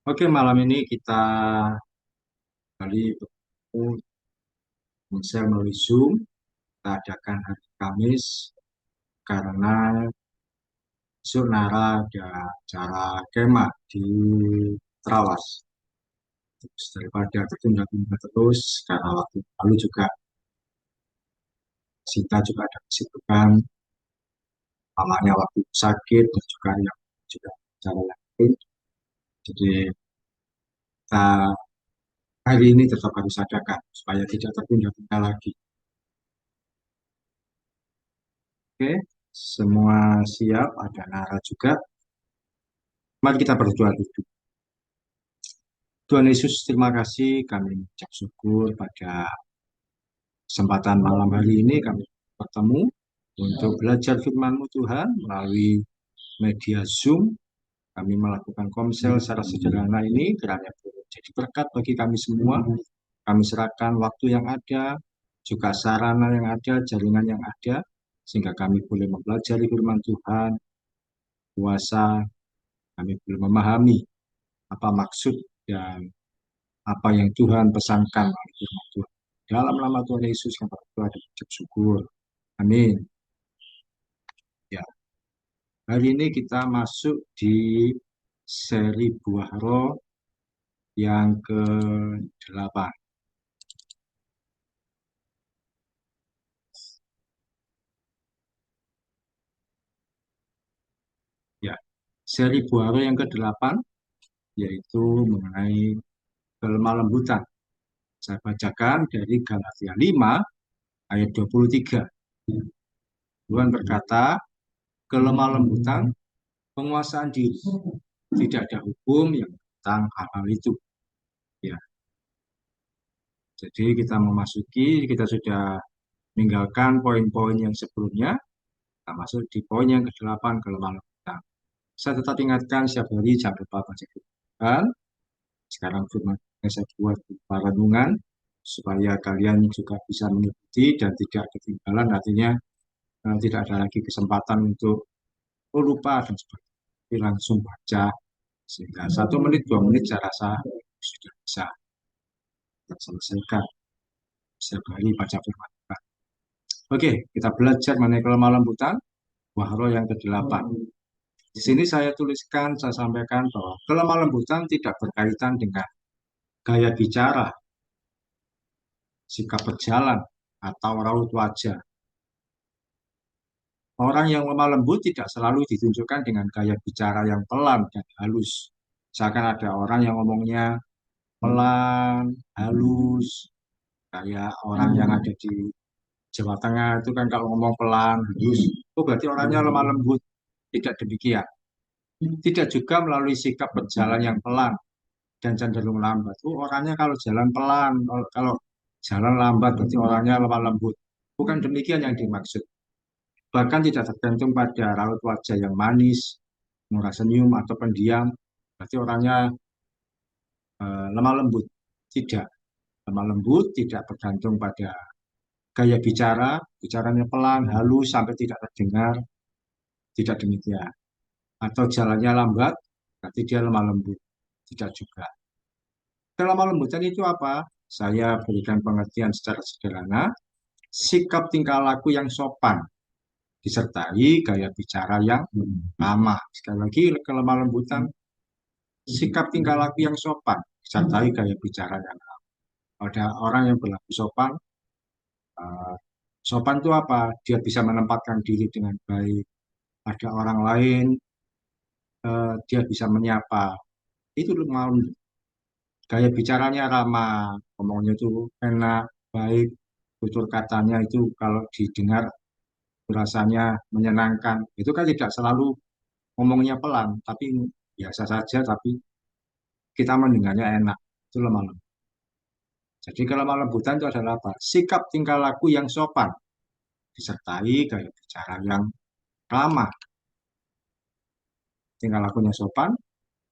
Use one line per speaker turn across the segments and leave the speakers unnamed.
Oke, malam ini kita kembali bertemu konser melalui Zoom. Kita adakan hari Kamis karena besok Nara ada acara kemah di Trawas. Terus daripada tertunda-tunda terus, karena waktu lalu juga Sita juga ada kesibukan, mamanya waktu sakit dan juga yang juga acara yang lain. Jadi kita hari ini tetap harus adakan supaya tidak tertunda-tunda lagi. Oke, semua siap, ada Nara juga. Mari kita berdoa dulu. Tuhan Yesus, terima kasih kami mengucap syukur pada kesempatan malam hari ini kami bertemu untuk belajar firman-Mu Tuhan melalui media Zoom. Kami melakukan komsel secara sederhana ini kiranya boleh jadi berkat bagi kami semua. Kami serahkan waktu yang ada, juga sarana yang ada, jaringan yang ada, sehingga kami boleh mempelajari firman Tuhan, kuasa, kami boleh memahami apa maksud dan apa yang Tuhan pesankan melalui firman Tuhan. Dalam nama Tuhan Yesus yang berdoa dan ucap syukur. Amin. Ya, hari ini kita masuk di seri Buah Roh yang ke-8. Ya, seri Buah Roh yang ke-8 yaitu mengenai kelemah lembutan. Saya bacakan dari Galatia 5 ayat 23. Tuhan berkata, kelemah lembutan, penguasaan diri. Tidak ada hukum yang tentang hal-hal itu. Ya, jadi kita sudah meninggalkan poin-poin yang sebelumnya, kita masuk di poin yang ke-8, kelemah lembutan. Saya tetap ingatkan setiap hari jangan lupa baca firman. Sekarang firman yang saya buat berupa renungan, supaya kalian juga bisa mengikuti dan tidak ketinggalan, artinya tidak ada lagi kesempatan untuk lupa dan sebagainya. Tapi langsung baca, sehingga 1 menit, 2 menit saya rasa sudah bisa kita selesaikan setiap hari baca firman Tuhan. Oke, kita belajar mengenai kelemah lembutan, buah roh yang ke-8. Di sini saya tuliskan, saya sampaikan bahwa kelemah lembutan tidak berkaitan dengan gaya bicara, sikap berjalan, atau raut wajah. Orang yang lemah lembut tidak selalu ditunjukkan dengan gaya bicara yang pelan dan halus. Misalkan ada orang yang ngomongnya pelan, halus, kayak orang yang ada di Jawa Tengah itu kan kalau ngomong pelan, halus, itu berarti orangnya lemah lembut. Tidak demikian. Tidak juga melalui sikap berjalan yang pelan dan cenderung lambat. Orangnya kalau jalan pelan, kalau jalan lambat berarti orangnya lemah lembut. Bukan demikian yang dimaksud. Bahkan tidak tergantung pada raut wajah yang manis, murah senyum atau pendiam, berarti orangnya lemah lembut. Tidak, lemah lembut tidak bergantung pada gaya bicara, bicaranya pelan, halus sampai tidak terdengar, tidak demikian. Atau jalannya lambat, berarti dia lemah lembut. Tidak juga. Kelemah lembutan itu apa? Saya berikan pengertian secara sederhana, sikap tingkah laku yang sopan, disertai gaya bicara yang ramah. Sekali lagi, kelemah lembutan, sikap tingkah laku yang sopan, disertai gaya bicara yang ramah. Ada orang yang berlaku sopan, eh, sopan itu apa? Dia bisa menempatkan diri dengan baik. Ada orang lain, dia bisa menyapa. Itu mau gaya bicaranya ramah, ngomongnya itu enak, baik, tutur katanya itu kalau didengar rasanya menyenangkan. Itu kan tidak selalu ngomongnya pelan, tapi biasa saja, tapi kita mendengarnya enak. Itu lemah lembut. Jadi kelemah lembutan itu adalah apa? Sikap tingkah laku yang sopan, disertai gaya bicara yang ramah. Tingkah lakunya sopan,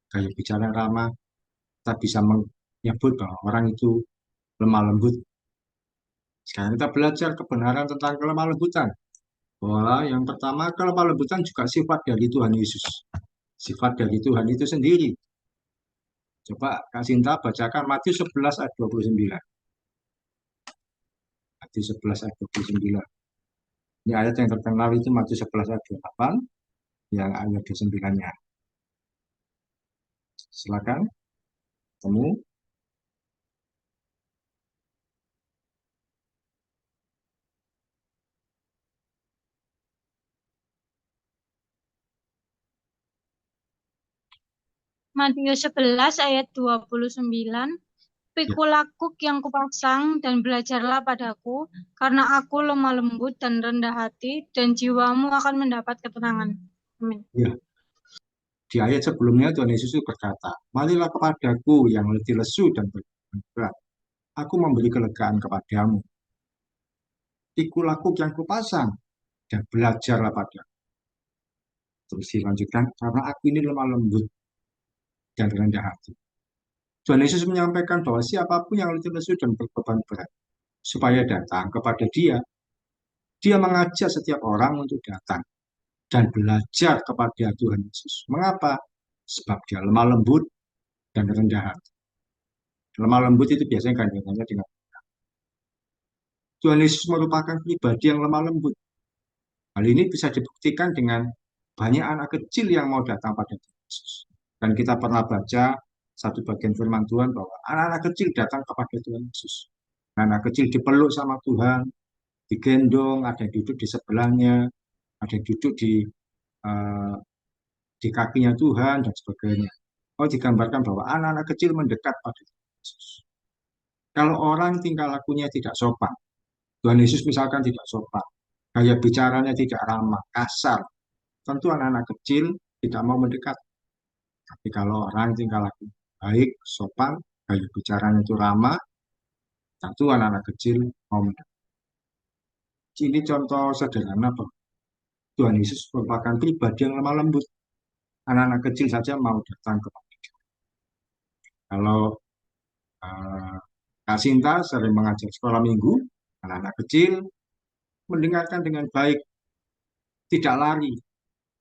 gaya bicara yang ramah, kita bisa menyebut bahwa orang itu lemah lembut. Sekarang kita belajar kebenaran tentang kelemah lembutan. Bahwa yang pertama, kelemah lembutan juga sifat dari Tuhan Yesus. Sifat dari Tuhan itu sendiri. Coba Kak Sinta bacakan Matius 11 ayat 29. Matius 11 ayat 29. Ini ayat yang terkenal itu Matius 11 ayat 28, yang ayat 29-nya. Silakan, temu.
Matius 11 ayat 29.
Ya,
Pikulah yang kupasang dan belajarlah padaku, karena aku lemah lembut dan rendah hati, dan jiwamu akan mendapat ketenangan. Amin.
ya. Di ayat sebelumnya Tuhan Yesus itu berkata, marilah kepadaku yang letih lesu dan berat. Aku memberi kelegaan kepadamu. Pikul aku yang kupasang dan belajarlah padaku. Terus dilanjutkan, karena aku ini lemah lembut dan rendah hati. Tuhan Yesus menyampaikan bahwa siapapun yang letih lesu dan berbeban berat, supaya datang kepada dia. Dia mengajak setiap orang untuk datang dan belajar kepada Tuhan Yesus. Mengapa? Sebab dia lemah lembut dan rendah hati. Lemah lembut itu biasanya kandungannya dengan Tuhan Yesus merupakan pribadi yang lemah lembut. Hal ini bisa dibuktikan dengan banyak anak kecil yang mau datang pada Tuhan Yesus. Dan kita pernah baca satu bagian firman Tuhan bahwa anak-anak kecil datang kepada Tuhan Yesus. Anak kecil dipeluk sama Tuhan, digendong, ada yang duduk di sebelahnya, ada yang duduk eh, di kakinya Tuhan, dan sebagainya. Oh, digambarkan bahwa anak-anak kecil mendekat pada Tuhan Yesus. Kalau orang tingkah lakunya tidak sopan, Tuhan Yesus misalkan tidak sopan, gaya bicaranya tidak ramah, kasar, tentu anak-anak kecil tidak mau mendekat. Tapi kalau orang tingkah laku baik, sopan, gaya bicaranya itu ramah, tentu anak-anak kecil mau mendekat. Ini contoh sederhana bahwa Tuhan Yesus merupakan pribadi yang lemah lembut. Anak-anak kecil saja mau datang kepada dia. Kalau eh, Kak Sinta sering mengajar sekolah minggu, anak-anak kecil mendengarkan dengan baik, tidak lari,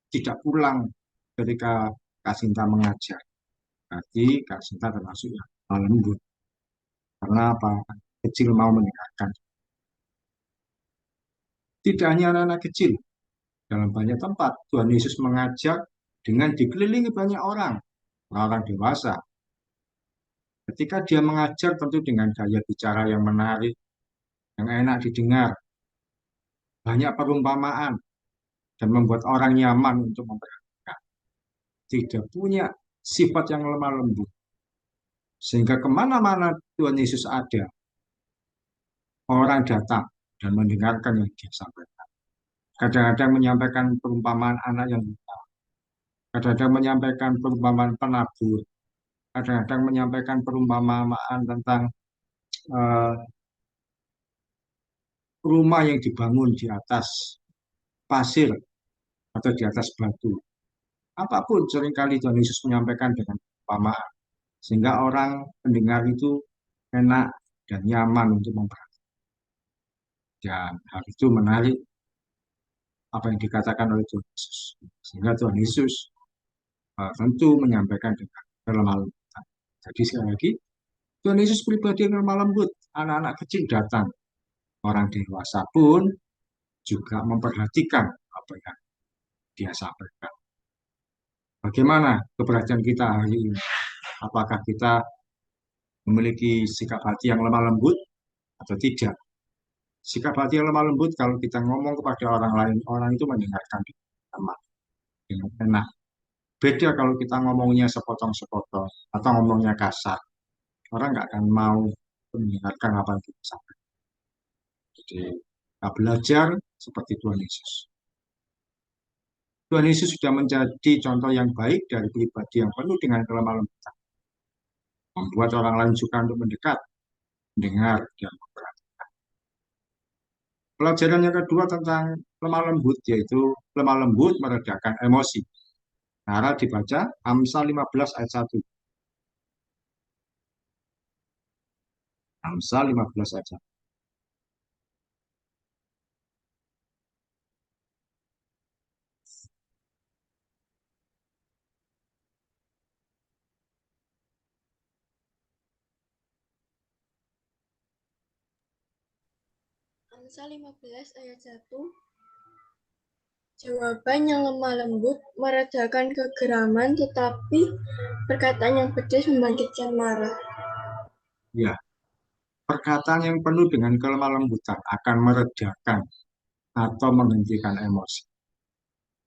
tidak pulang ketika Kak Sinta mengajar. Berarti Kak Sinta termasuk yang lembut. Karena apa? Kecil mau mendengarkan. Tidak hanya anak-anak kecil, dalam banyak tempat Tuhan Yesus mengajak dengan dikelilingi banyak orang dewasa. Ketika dia mengajar tentu dengan gaya bicara yang menarik, yang enak didengar, banyak perumpamaan, dan membuat orang nyaman untuk memperhatikan. Tidak punya sifat yang lemah lembut. Sehingga kemana-mana Tuhan Yesus ada, orang datang dan mendengarkan yang dia sampaikan. Kadang-kadang menyampaikan perumpamaan anak yang buta, kadang-kadang menyampaikan perumpamaan penabur, kadang-kadang menyampaikan perumpamaan tentang eh, rumah yang dibangun di atas pasir atau di atas batu. Apapun seringkali Tuhan Yesus menyampaikan dengan perumpamaan, sehingga orang mendengar itu enak dan nyaman untuk memperhatikan. Dan hal itu menarik apa yang dikatakan oleh Tuhan Yesus. Sehingga Tuhan Yesus tentu menyampaikan dengan kelemah lembutan. Jadi sekali lagi, Tuhan Yesus pribadi yang lemah lembut. Anak-anak kecil datang, orang dewasa pun juga memperhatikan apa yang dia sampaikan. Bagaimana keberadaan kita hari ini? Apakah kita memiliki sikap hati yang lemah lembut atau tidak? Sikap hati yang lemah lembut kalau kita ngomong kepada orang lain, orang itu mendengarkan dengan enak. Beda kalau kita ngomongnya sepotong-sepotong atau ngomongnya kasar. Orang nggak akan mau mendengarkan apa yang kita sampaikan. Jadi, kita belajar seperti Tuhan Yesus. Tuhan Yesus sudah menjadi contoh yang baik dari pribadi yang penuh dengan kelemah lembutan. Membuat orang lain suka untuk mendekat, mendengar, dan memperhatikan. Pelajaran yang kedua tentang lemah lembut, yaitu lemah lembut meredakan emosi. Nara dibaca Amsal 15 ayat 1. Amsal 15 ayat 1.
Amsal 15 ayat 1. Jawaban yang lemah lembut meredakan kegeraman, tetapi perkataan yang pedas membangkitkan marah.
Ya, perkataan yang penuh dengan kelemah lembutan akan meredakan atau menghentikan emosi.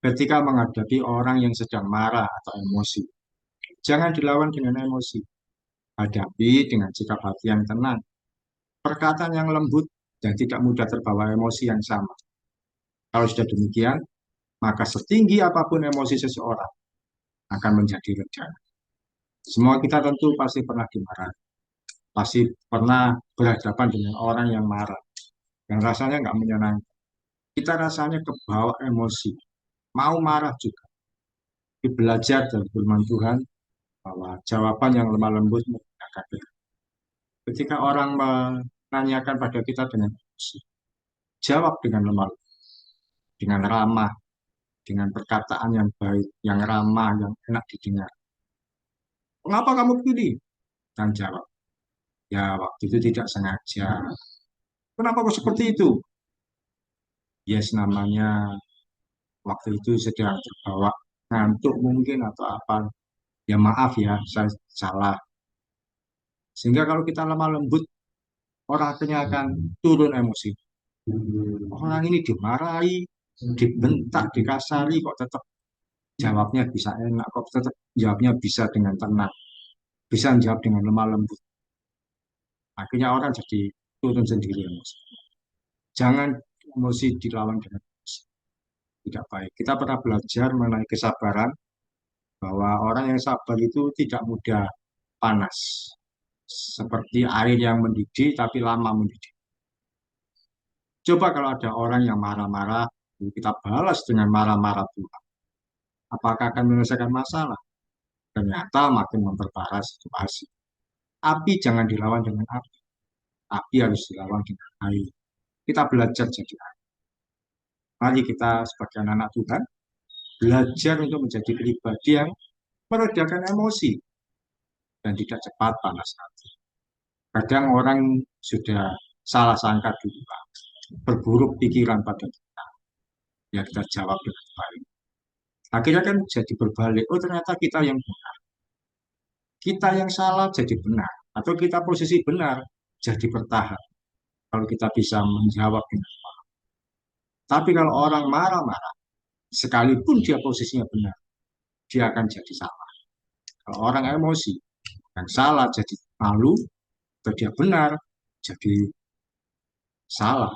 Ketika menghadapi orang yang sedang marah atau emosi, jangan dilawan dengan emosi. Hadapi dengan sikap hati yang tenang. Perkataan yang lembut dan tidak mudah terbawa emosi yang sama. Kalau sudah demikian, maka setinggi apapun emosi seseorang akan menjadi reda. Semua kita tentu pasti pernah dimarahi, pasti pernah berhadapan dengan orang yang marah, yang rasanya nggak menyenangkan. Kita rasanya kebawa emosi, mau marah juga. Tapi belajar dari firman Tuhan bahwa jawaban yang lemah lembut menggunakan firman. Ketika orang menanyakan pada kita dengan emosi, jawab dengan lemah lembut, dengan ramah, dengan perkataan yang baik, yang ramah, yang enak didengar. Mengapa kamu pilih? Dan jawab, ya waktu itu tidak sengaja. Kenapa kok seperti itu? Yes, namanya waktu itu sedang terbawa ngantuk mungkin atau apa. Ya maaf ya, saya salah. Sehingga kalau kita lemah lembut, orang akhirnya akan turun emosi. Orang ini dimarahi, dibentak, dikasari, kok tetap jawabnya bisa enak, kok tetap jawabnya bisa dengan tenang, bisa jawab dengan lemah lembut. Akhirnya orang jadi turun sendiri emosi. Jangan emosi dilawan dengan emosi. Tidak baik. Kita pernah belajar mengenai kesabaran, bahwa orang yang sabar itu tidak mudah panas. Seperti air yang mendidih tapi lama mendidih. Coba kalau ada orang yang marah-marah, kita balas dengan marah-marah pula. Apakah akan menyelesaikan masalah? Ternyata makin memperparah situasi. Api jangan dilawan dengan api. Api harus dilawan dengan air. Kita belajar jadi air. Mari kita sebagai anak Tuhan, belajar untuk menjadi pribadi yang meredakan emosi dan tidak cepat panas hati. Kadang orang sudah salah sangka dulu, berburuk pikiran pada kita. Ya kita jawab dengan baik. Akhirnya kan jadi berbalik. Oh ternyata kita yang benar. Kita yang salah jadi benar. Atau kita posisi benar jadi bertahan. Kalau kita bisa menjawab dengan baik. Tapi kalau orang marah-marah, sekalipun dia posisinya benar, dia akan jadi salah. Kalau orang emosi, yang salah jadi malu, atau dia benar, jadi salah.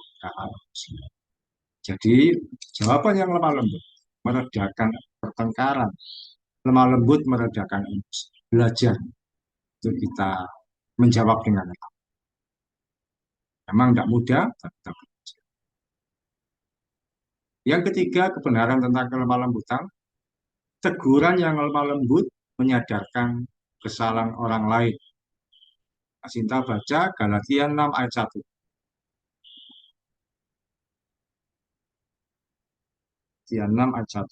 Jadi jawaban yang lemah lembut meredakan pertengkaran, lemah lembut meredakan emosi. Belajar untuk kita menjawab dengan baik. Memang tidak mudah, tapi kita belajar. Yang ketiga, kebenaran tentang kelemah lembutan. Teguran yang lemah lembut menyadarkan kesalahan orang lain. Sinta baca Galatia 6 ayat 1. Galatia 6 ayat 1.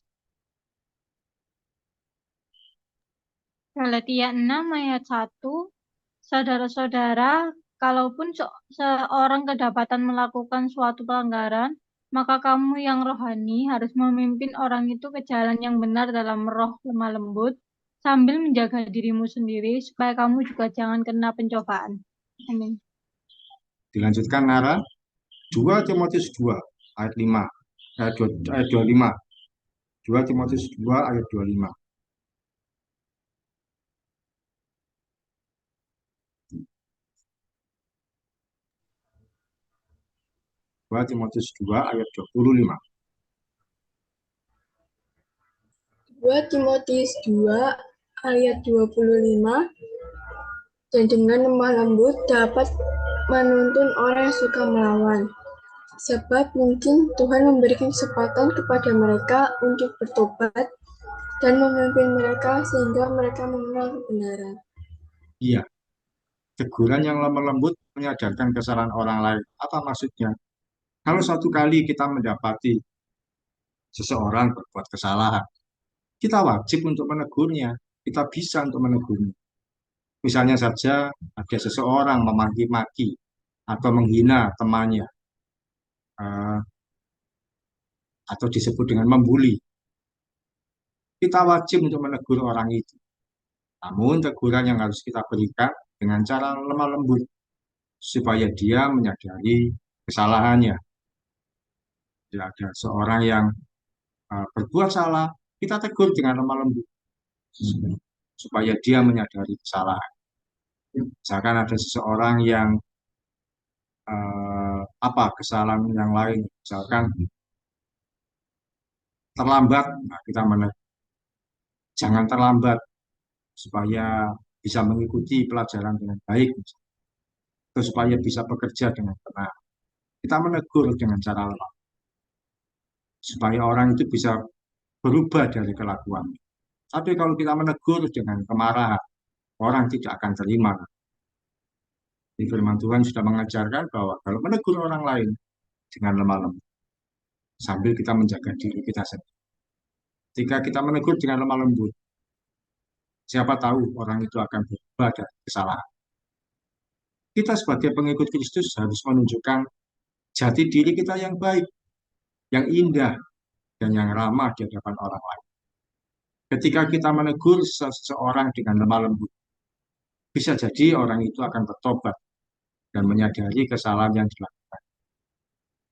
Galatia 6 ayat 1. Saudara-saudara, kalaupun seorang kedapatan melakukan suatu pelanggaran, maka kamu yang rohani harus memimpin orang itu ke jalan yang benar dalam roh lemah lembut, sambil menjaga dirimu sendiri, supaya kamu juga jangan kena pencobaan. Amin.
Dilanjutkan Nara, 2 Timotius 2 ayat 5. Ayat 25. 2 Timotius 2 ayat 25. 2 Timotius 2 ayat 25.
2 Timotius 2 ayat 25. Dan dengan lemah lembut dapat menuntun orang yang suka melawan. Sebab mungkin Tuhan memberikan kesempatan kepada mereka untuk bertobat dan memimpin mereka sehingga mereka mengenal kebenaran.
Iya, teguran yang lemah lembut menyadarkan kesalahan orang lain. Apa maksudnya? Kalau satu kali kita mendapati seseorang berbuat kesalahan, kita wajib untuk menegurnya. Kita bisa untuk menegurnya. Misalnya saja ada seseorang memaki-maki atau menghina temannya. eh, atau disebut dengan membuli, kita wajib untuk menegur orang itu. Namun teguran yang harus kita berikan dengan cara lemah lembut supaya dia menyadari kesalahannya. Jika ada seorang yang berbuat salah, kita tegur dengan lemah lembut supaya dia menyadari kesalahan. Misalkan ada seseorang yang kesalahan yang lain, misalkan terlambat, nah kita menegur, jangan terlambat supaya bisa mengikuti pelajaran dengan baik, atau supaya bisa bekerja dengan tenang. Kita menegur dengan cara lemah, supaya orang itu bisa berubah dari kelakuan. Tapi kalau kita menegur dengan kemarahan, orang tidak akan terima. Di firman Tuhan sudah mengajarkan bahwa kalau menegur orang lain dengan lemah lembut, sambil kita menjaga diri kita sendiri. Jika kita menegur dengan lemah lembut, siapa tahu orang itu akan berubah dari kesalahan. Kita sebagai pengikut Kristus harus menunjukkan jati diri kita yang baik, yang indah, dan yang ramah di hadapan orang lain. Ketika kita menegur seseorang dengan lemah lembut, bisa jadi orang itu akan bertobat dan menyadari kesalahan yang dilakukan.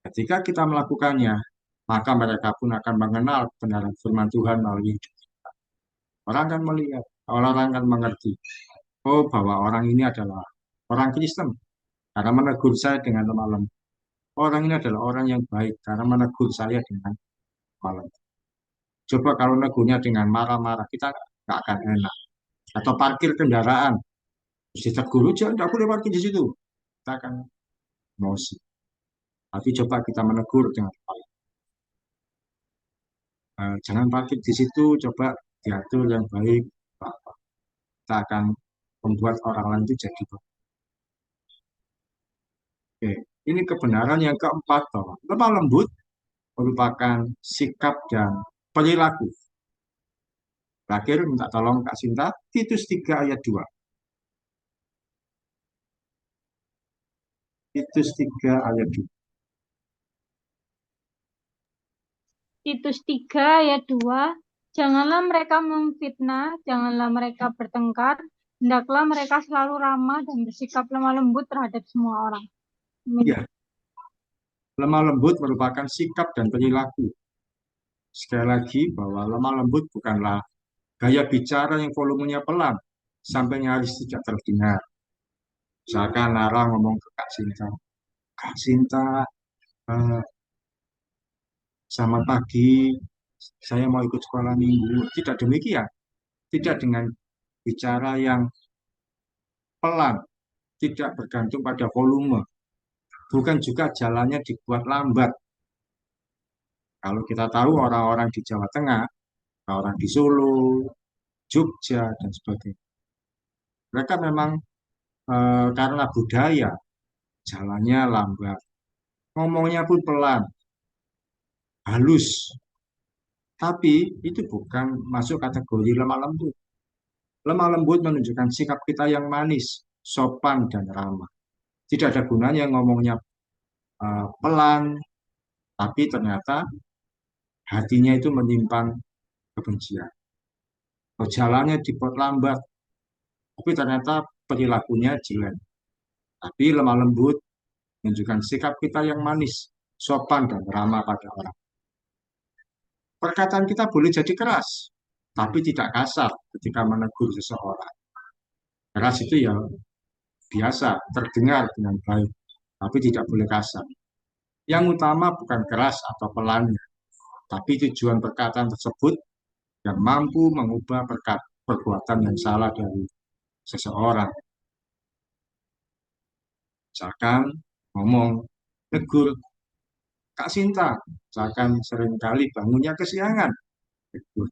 Ketika kita melakukannya, maka mereka pun akan mengenal kebenaran firman Tuhan melalui hidup kita. Orang akan melihat, orang akan mengerti, oh bahwa orang ini adalah orang Kristen, karena menegur saya dengan lemah lembut. Orang ini adalah orang yang baik, karena menegur saya dengan lemah lembut. Coba kalau negurnya dengan marah-marah, kita nggak akan enak. Atau parkir kendaraan, terus ditegur, jangan nggak boleh parkir di situ. Kita akan emosi. Tapi coba kita menegur dengan baik. Jangan parkir di situ, coba diatur yang baik. Kita akan membuat orang lain itu jadi baik. Oke, ini kebenaran yang keempat bahwa lemah lembut merupakan sikap dan perilaku. Terakhir, minta tolong Kak Sinta, Titus 3 ayat 2. Titus 3 ayat 2.
Titus 3 ayat 2, janganlah mereka memfitnah, janganlah mereka bertengkar, hendaklah mereka selalu ramah dan bersikap lemah lembut terhadap semua orang.
Ya, lemah lembut merupakan sikap dan perilaku. Sekali lagi bahwa lemah lembut bukanlah gaya bicara yang volumenya pelan sampai nyaris tidak terdengar. Misalkan Nara ngomong ke Kak Sinta, eh, selamat pagi, saya mau ikut sekolah minggu. Tidak demikian, tidak dengan bicara yang pelan, tidak bergantung pada volume, bukan juga jalannya dibuat lambat. Kalau kita tahu orang-orang di Jawa Tengah, orang di Solo, Jogja, dan sebagainya, mereka memang karena budaya, jalannya lambat, ngomongnya pun pelan, halus, tapi itu bukan masuk kategori lemah lembut. Lemah lembut menunjukkan sikap kita yang manis, sopan, dan ramah. Tidak ada gunanya ngomongnya pelan, tapi ternyata hatinya itu menyimpan kebencian. Atau jalannya dibuat lambat, tapi ternyata perilakunya jelek. Tapi lemah lembut menunjukkan sikap kita yang manis, sopan, dan ramah pada orang. Perkataan kita boleh jadi keras, tapi tidak kasar ketika menegur seseorang. Keras itu ya biasa, terdengar dengan baik, tapi tidak boleh kasar. Yang utama bukan keras atau pelannya, tapi tujuan perkataan tersebut yang mampu mengubah perbuatan yang salah dari seseorang. Misalkan ngomong, negur, Kak Sinta, misalkan seringkali bangunnya kesiangan. Negur,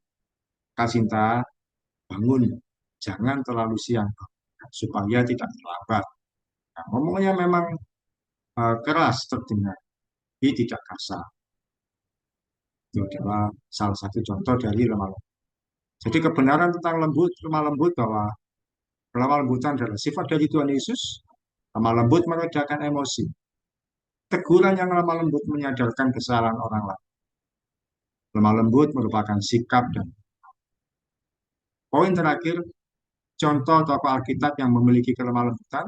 Kak Sinta, bangun, jangan terlalu siang, supaya tidak terlambat. Nah, ngomongnya memang keras terdengar, tapi tidak kasar. Itu adalah salah satu contoh dari lemah lembut. Jadi kebenaran tentang lemah lembut bahwa lemah lembutan adalah sifat dari Tuhan Yesus. Lemah lembut meredakan emosi. Teguran yang lemah lembut menyadarkan kesalahan orang lain. Lemah lembut merupakan sikap dan poin terakhir, contoh tokoh Alkitab yang memiliki kelemah lembutan.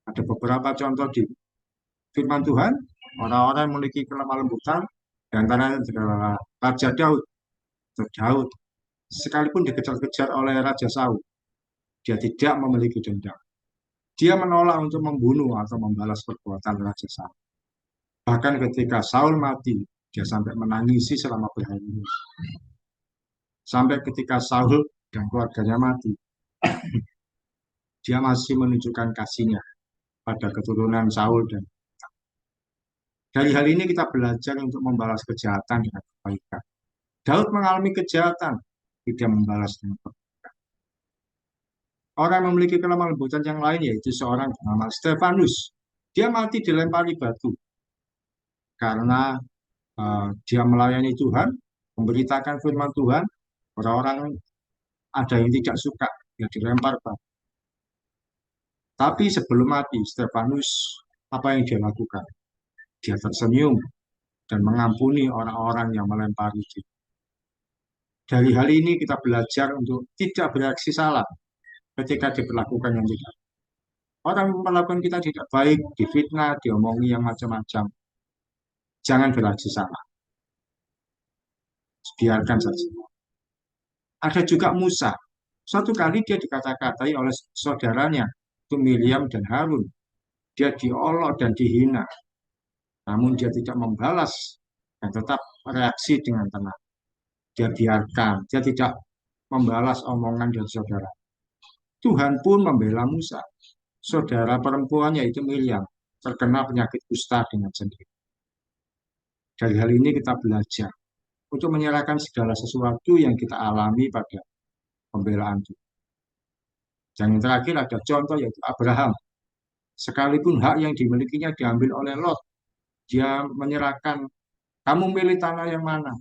Ada beberapa contoh di firman Tuhan, orang-orang yang memiliki kelemah lembutan, di antaranya adalah Raja Daud. Daud, sekalipun dikejar-kejar oleh Raja Saul, dia tidak memiliki dendam. Dia menolak untuk membunuh atau membalas perbuatan Raja Saul. Bahkan ketika Saul mati, dia sampai menangisi selama berhari-hari. Sampai ketika Saul dan keluarganya mati, dia masih menunjukkan kasihnya pada keturunan Saul. Dan dari hal ini kita belajar untuk membalas kejahatan dengan kebaikan. Daud mengalami kejahatan, tidak membalas dengan kebaikan. Orang yang memiliki kelemah lembutan yang lain yaitu seorang bernama Stefanus. Dia mati dilempari batu karena dia melayani Tuhan, memberitakan firman Tuhan. Orang-orang ada yang tidak suka, dia dilempar batu. Tapi sebelum mati, Stefanus apa yang dia lakukan? Dia tersenyum dan mengampuni orang-orang yang melempari dia. Dari hal ini kita belajar untuk tidak bereaksi salah ketika diperlakukan yang tidak. Orang melakukan kita tidak baik, difitnah, diomongi yang macam-macam. Jangan bereaksi salah. Biarkan saja. Ada juga Musa. Suatu kali dia dikata-katai oleh saudaranya, itu Miriam dan Harun. Dia diolok dan dihina. Namun dia tidak membalas dan tetap reaksi dengan tenang. Dia biarkan, dia tidak membalas omongan dari saudara. Tuhan pun membela Musa. Saudara perempuannya itu Miriam terkena penyakit kusta dengan sendiri. Dari hal ini kita belajar untuk menyerahkan segala sesuatu yang kita alami pada pembelaan Tuhan. Dan yang terakhir ada contoh yaitu Abraham. Sekalipun hak yang dimilikinya diambil oleh Lot, dia menyerahkan, kamu milih tanah yang mana?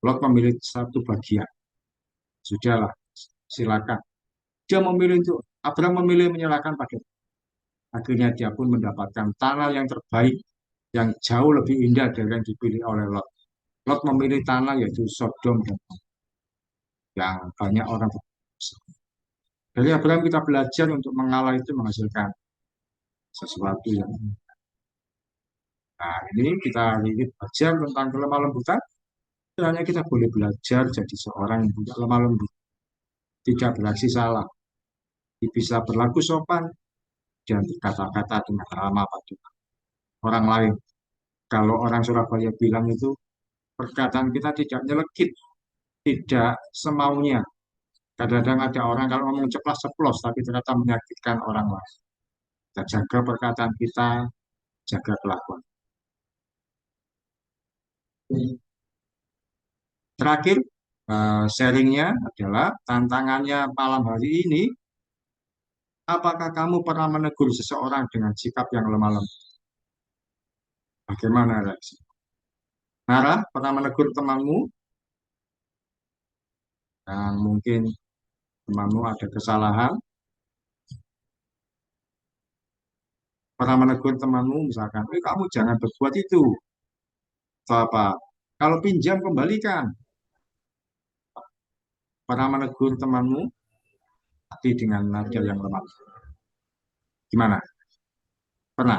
Lot memilih satu bagian. Sudahlah, silakan. Dia memilih untuk, Abraham memilih menyerahkan pada. Akhirnya dia pun mendapatkan tanah yang terbaik, yang jauh lebih indah dari yang dipilih oleh Lot. Lot memilih tanah yaitu Sodom dan yang banyak orang. Dari Abraham kita belajar untuk mengalah itu menghasilkan sesuatu yang. Nah, ini kita belajar tentang kelemah lembutan. Hanya kita boleh belajar jadi seorang yang punya lemah lembut, tidak bereaksi salah, bisa berlaku sopan, dan berkata-kata dengan ramah pada orang lain. Kalau orang Surabaya bilang itu, perkataan kita tidak nyelekit, tidak semaunya. Kadang-kadang ada orang kalau ngomong ceplas-ceplos, tapi ternyata menyakitkan orang lain. Kita jaga perkataan kita, jaga kelakuan. Terakhir, sharingnya adalah tantangannya malam hari ini. Apakah kamu pernah menegur seseorang dengan sikap yang lemah lembut? Bagaimana reaksi? Nara, pernah menegur temanmu yang mungkin temanmu ada kesalahan? Pernah menegur temanmu misalkan, kamu jangan berbuat itu. Atau apa? Kalau pinjam kembalikan. Pernah menegur temanmu tapi dengan nada yang lemah. Gimana? Pernah?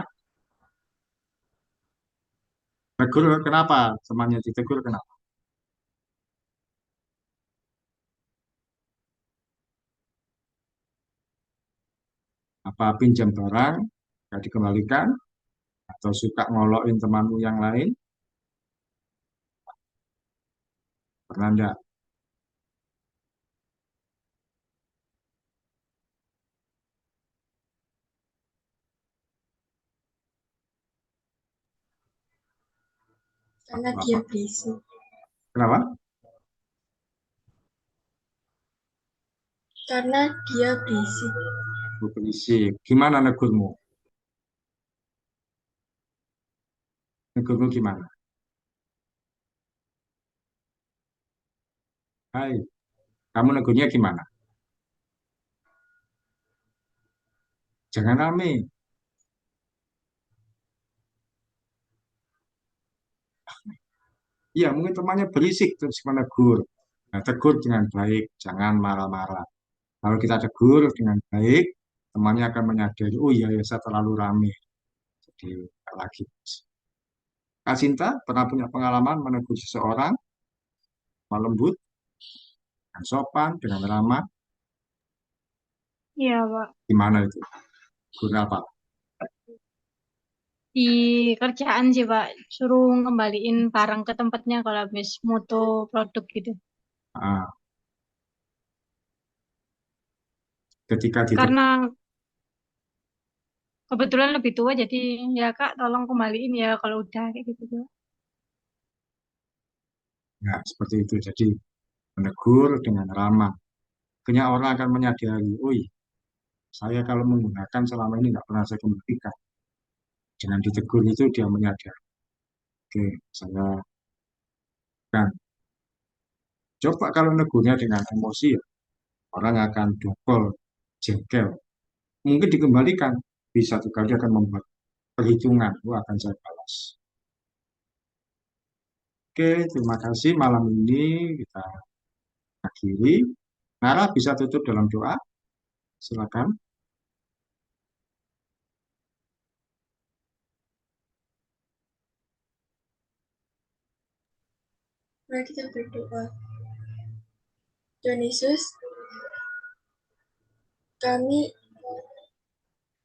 Tegur kenapa? Temannya ditegur kenapa? Apa pinjam barang gak dikembalikan? Atau suka ngolokin temanmu yang lain? Pernah enggak?
Karena dia berisik.
Kenapa?
Karena dia berisik.
Berisik. Gimana negurmu? Negurmu gimana? Hai, kamu negurnya gimana? Jangan rame. Iya, mungkin temannya berisik terus menegur. Nah, tegur dengan baik, jangan marah-marah. Kalau kita tegur dengan baik, temannya akan menyadari, oh iya, ya saya terlalu rame. Jadi, nggak lagi. Kak Sinta pernah punya pengalaman menegur seseorang, dengan lembut, dengan sopan, dengan ramah.
Iya, Pak.
Gimana itu? Guna apa?
Di kerjaan sih, Pak. Suruh ngembaliin barang ke tempatnya kalau habis mutu produk gitu.
Ah, ketika ditegur,
Karena kebetulan lebih tua, jadi ya Kak, tolong kembaliin ya kalau udah kayak gitu. Pak.
ya, seperti itu. Jadi, menegur dengan ramah. Akhirnya orang akan menyadari, oh iya, saya kalau menggunakan selama ini nggak pernah saya kembalikan. Dengan ditegur itu dia menyadari, oke, saya kan. Coba kalau negurnya dengan emosi, ya, orang akan double jengkel. Mungkin dikembalikan, bisa juga dia akan membuat perhitungan, oh, akan saya balas. Oke, terima kasih malam ini kita akhiri. Nara bisa tutup dalam doa, silakan.
Mari kita berdoa. Tuhan Yesus, kami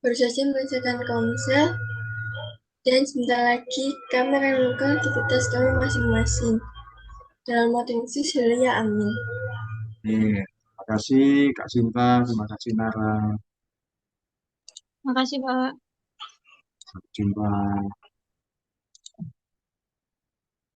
bersaksi mengerjakan Komsel dan sebentar lagi kami akan melakukan aktivitas kami masing-masing. Dalam nama Tuhan Yesus, haleluya, amin.
Terima kasih Kak Sinta, terima kasih Nara.
Makasih Pak.
Sampai jumpa.